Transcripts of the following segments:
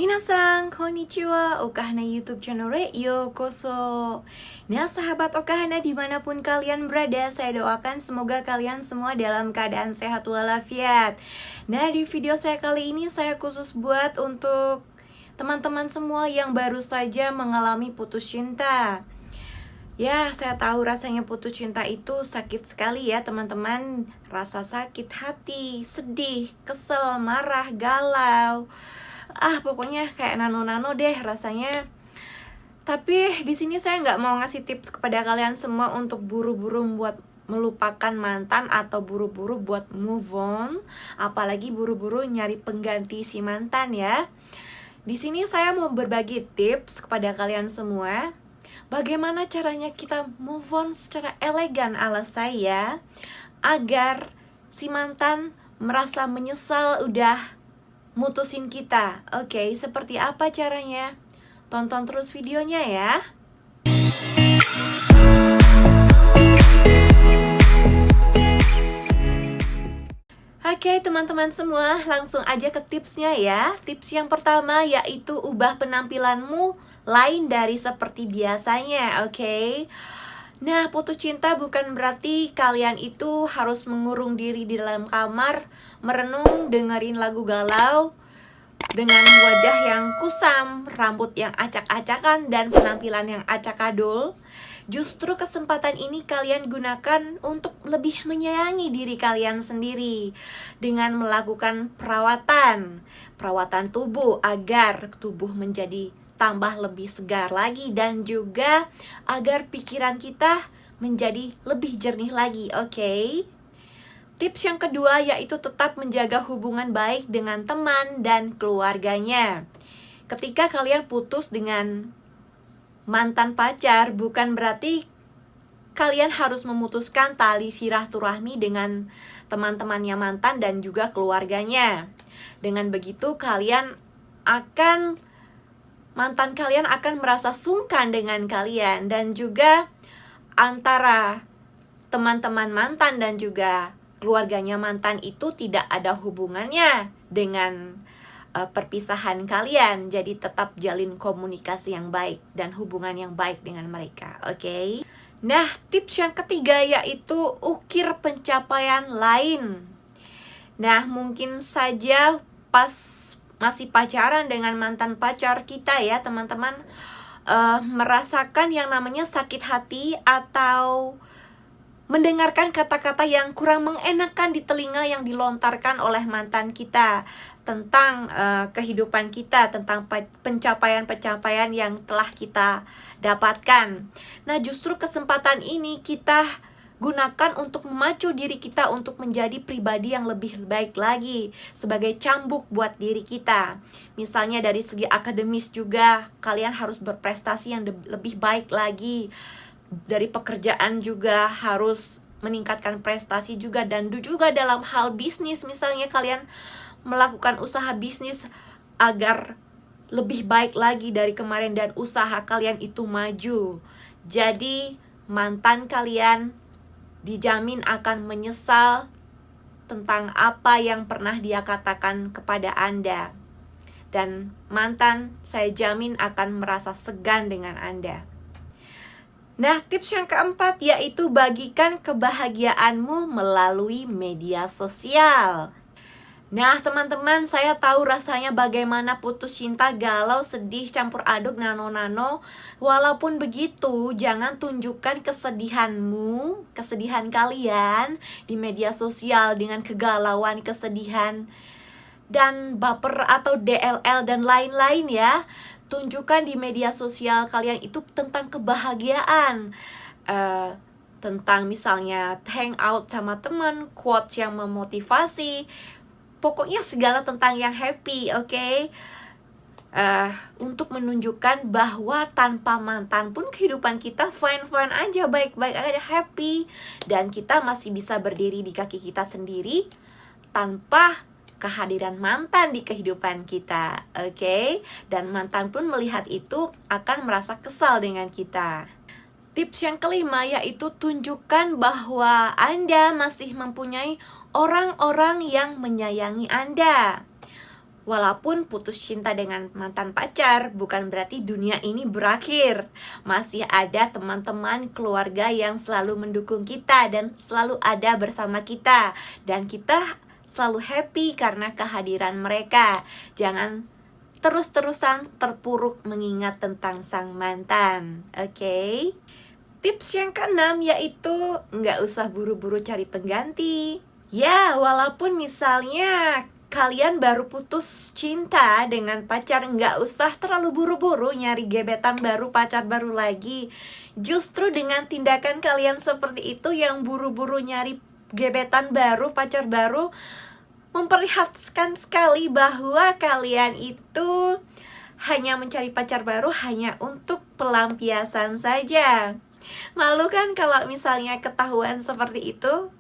Minasan, konnichiwa, Okahana YouTube channel yokoso. Nah sahabat Okahana dimanapun kalian berada, saya doakan semoga kalian semua dalam keadaan sehat walafiat. Nah di video saya kali ini saya khusus buat untuk teman-teman semua yang baru saja mengalami putus cinta. Ya, saya tahu rasanya putus cinta itu sakit sekali ya teman-teman. Rasa sakit hati, sedih, kesel, marah, galau. Pokoknya kayak nano-nano deh rasanya. Tapi di sini saya nggak mau ngasih tips kepada kalian semua untuk buru-buru buat melupakan mantan atau buru-buru buat move on, apalagi buru-buru nyari pengganti si mantan ya. Di sini saya mau berbagi tips kepada kalian semua. Bagaimana caranya kita move on secara elegan ala saya agar si mantan merasa menyesal udah mutusin kita. Oke, seperti apa caranya? Tonton terus videonya ya. Oke teman-teman semua, langsung aja ke tipsnya ya. Tips yang pertama yaitu ubah penampilanmu lain dari seperti biasanya, oke? Nah, putus cinta bukan berarti kalian itu harus mengurung diri di dalam kamar, merenung, dengerin lagu galau, dengan wajah yang kusam, rambut yang acak-acakan, dan penampilan yang acakadul. Justru kesempatan ini kalian gunakan untuk lebih menyayangi diri kalian sendiri dengan melakukan perawatan tubuh agar tubuh menjadi tambah lebih segar lagi dan juga agar pikiran kita menjadi lebih jernih lagi, oke? Tips yang kedua yaitu tetap menjaga hubungan baik dengan teman dan keluarganya. Ketika kalian putus dengan mantan pacar, bukan berarti kalian harus memutuskan tali silaturahmi dengan teman-temannya mantan dan juga keluarganya. Dengan begitu mantan kalian akan merasa sungkan dengan kalian, dan juga antara teman-teman mantan dan juga keluarganya mantan itu tidak ada hubungannya dengan perpisahan kalian. Jadi tetap jalin komunikasi yang baik dan hubungan yang baik dengan mereka, oke? Nah, tips yang ketiga yaitu ukir pencapaian lain. Nah, mungkin saja pas masih pacaran dengan mantan pacar kita ya teman-teman, merasakan yang namanya sakit hati atau mendengarkan kata-kata yang kurang mengenakan di telinga yang dilontarkan oleh mantan kita tentang kehidupan kita, tentang pencapaian-pencapaian yang telah kita dapatkan. Nah, justru kesempatan ini kita gunakan untuk memacu diri kita untuk menjadi pribadi yang lebih baik lagi, sebagai cambuk buat diri kita. Misalnya dari segi akademis juga, kalian harus berprestasi yang lebih baik lagi. Dari pekerjaan juga harus meningkatkan prestasi juga, dan juga dalam hal bisnis, misalnya kalian melakukan usaha bisnis agar lebih baik lagi dari kemarin dan usaha kalian itu maju. Jadi mantan kalian dijamin akan menyesal tentang apa yang pernah dia katakan kepada Anda, dan mantan saya jamin akan merasa segan dengan Anda. Nah, tips yang keempat yaitu bagikan kebahagiaanmu melalui media sosial. Nah, teman-teman, saya tahu rasanya bagaimana putus cinta, galau, sedih, campur aduk, nano-nano. Walaupun begitu, jangan tunjukkan kesedihan kalian di media sosial dengan kegalauan, kesedihan, dan baper atau DLL dan lain-lain ya. Tunjukkan di media sosial kalian itu tentang kebahagiaan, tentang misalnya hangout sama teman, quotes yang memotivasi, pokoknya segala tentang yang happy, oke? Untuk menunjukkan bahwa tanpa mantan pun kehidupan kita fine-fine aja, baik-baik aja, happy, dan kita masih bisa berdiri di kaki kita sendiri tanpa kehadiran mantan di kehidupan kita, oke? Dan mantan pun melihat itu akan merasa kesal dengan kita. Tips yang kelima yaitu tunjukkan bahwa Anda masih mempunyai orang-orang yang menyayangi Anda. Walaupun putus cinta dengan mantan pacar, bukan berarti dunia ini berakhir. Masih ada teman-teman keluarga yang selalu mendukung kita dan selalu ada bersama kita. Dan kita selalu happy karena kehadiran mereka. Jangan terus-terusan terpuruk mengingat tentang sang mantan. Oke? Tips yang keenam yaitu nggak usah buru-buru cari pengganti. Ya, walaupun misalnya kalian baru putus cinta dengan pacar, nggak usah terlalu buru-buru nyari gebetan baru, pacar baru lagi. Justru dengan tindakan kalian seperti itu, yang buru-buru nyari gebetan baru, pacar baru, memperlihatkan sekali bahwa kalian itu hanya mencari pacar baru hanya untuk pelampiasan saja. Malu kan kalau misalnya ketahuan seperti itu?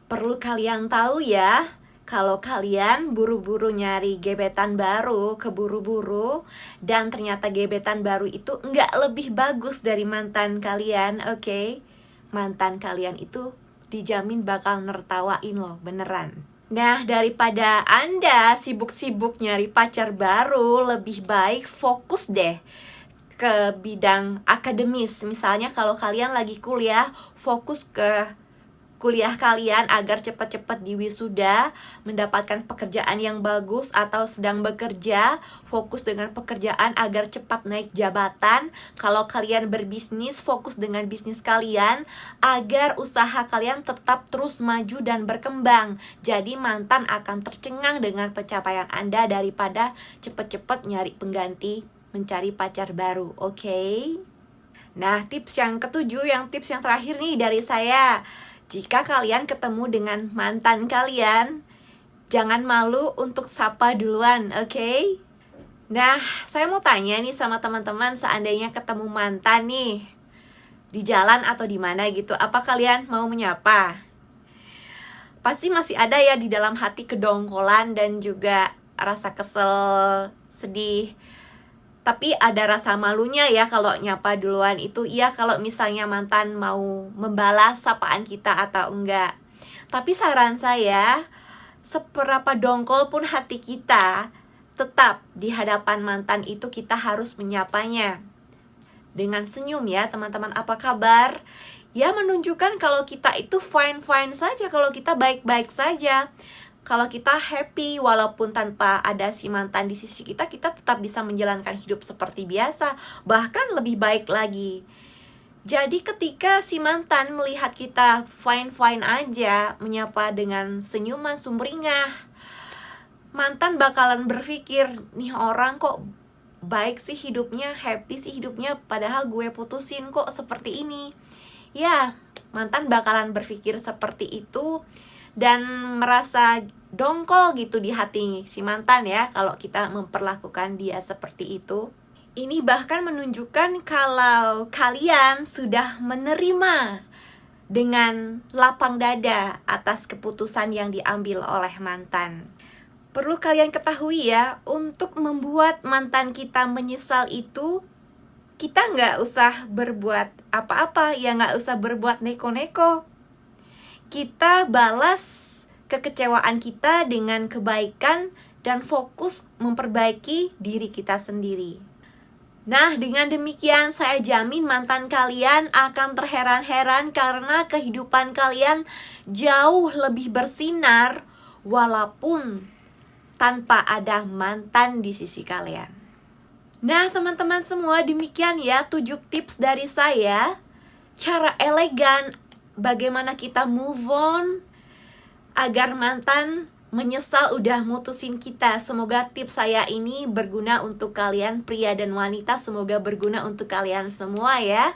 Perlu kalian tahu ya, kalau kalian buru-buru nyari gebetan baru, keburu-buru, dan ternyata gebetan baru itu nggak lebih bagus dari mantan kalian, oke? Mantan kalian itu dijamin bakal nertawain loh, beneran. Nah, daripada Anda sibuk-sibuk nyari pacar baru, lebih baik fokus deh ke bidang akademis. Misalnya kalau kalian lagi kuliah, fokus ke kuliah kalian agar cepat-cepat diwisuda, mendapatkan pekerjaan yang bagus, atau sedang bekerja, fokus dengan pekerjaan agar cepat naik jabatan. Kalau kalian berbisnis, fokus dengan bisnis kalian agar usaha kalian tetap terus maju dan berkembang. Jadi mantan akan tercengang dengan pencapaian Anda daripada cepat-cepat nyari pengganti, mencari pacar baru, oke? Nah, tips yang ketujuh, tips yang terakhir nih dari saya. Jika kalian ketemu dengan mantan kalian, jangan malu untuk sapa duluan, oke? Nah, saya mau tanya nih sama teman-teman, seandainya ketemu mantan nih di jalan atau di mana gitu, apa kalian mau menyapa? Pasti masih ada ya di dalam hati kedongkolan dan juga rasa kesel, sedih. Tapi ada rasa malunya ya kalau nyapa duluan itu. Iya, kalau misalnya mantan mau membalas sapaan kita atau enggak. Tapi saran saya, seberapa dongkol pun hati kita, tetap di hadapan mantan itu kita harus menyapanya dengan senyum ya teman-teman, apa kabar? Ya, menunjukkan kalau kita itu fine-fine saja, kalau kita baik-baik saja, kalau kita happy walaupun tanpa ada si mantan di sisi kita, kita tetap bisa menjalankan hidup seperti biasa, bahkan lebih baik lagi. Jadi ketika si mantan melihat kita fine-fine aja, menyapa dengan senyuman sumringah, mantan bakalan berpikir, nih orang kok baik sih hidupnya, happy sih hidupnya, padahal gue putusin kok seperti ini. Ya, mantan bakalan berpikir seperti itu dan merasa dongkol gitu di hati si mantan ya, kalau kita memperlakukan dia seperti itu. Ini bahkan menunjukkan kalau kalian sudah menerima dengan lapang dada atas keputusan yang diambil oleh mantan. Perlu kalian ketahui ya, untuk membuat mantan kita menyesal itu, kita nggak usah berbuat apa-apa, ya nggak usah berbuat neko-neko. Kita balas kekecewaan kita dengan kebaikan dan fokus memperbaiki diri kita sendiri. Nah, dengan demikian saya jamin mantan kalian akan terheran-heran karena kehidupan kalian jauh lebih bersinar walaupun tanpa ada mantan di sisi kalian. Nah, teman-teman semua, demikian ya 7 tips dari saya, cara elegan bagaimana kita move on agar mantan menyesal udah mutusin kita. Semoga tips saya ini berguna untuk kalian pria dan wanita. Semoga berguna untuk kalian semua ya.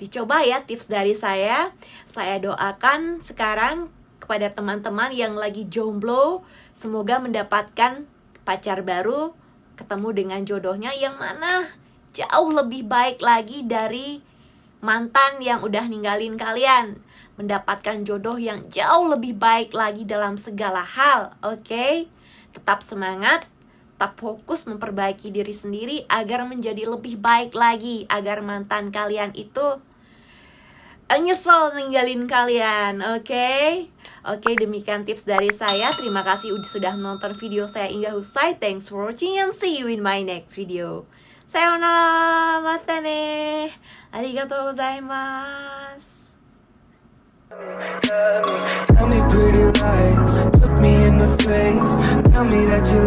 Dicoba ya tips dari saya. Saya doakan sekarang kepada teman-teman yang lagi jomblo, semoga mendapatkan pacar baru, ketemu dengan jodohnya yang mana jauh lebih baik lagi dari mantan yang udah ninggalin kalian. Mendapatkan jodoh yang jauh lebih baik lagi dalam segala hal, oke? Tetap semangat, tetap fokus memperbaiki diri sendiri agar menjadi lebih baik lagi, agar mantan kalian itu nyesel ninggalin kalian. Oke, demikian tips dari saya. Terima kasih sudah menonton video saya hingga usai. Thanks for watching and see you in my next video. Sayonara, mata ne. Arigatou gozaimasu. Tell me pretty lies, look me in the face. Tell me that you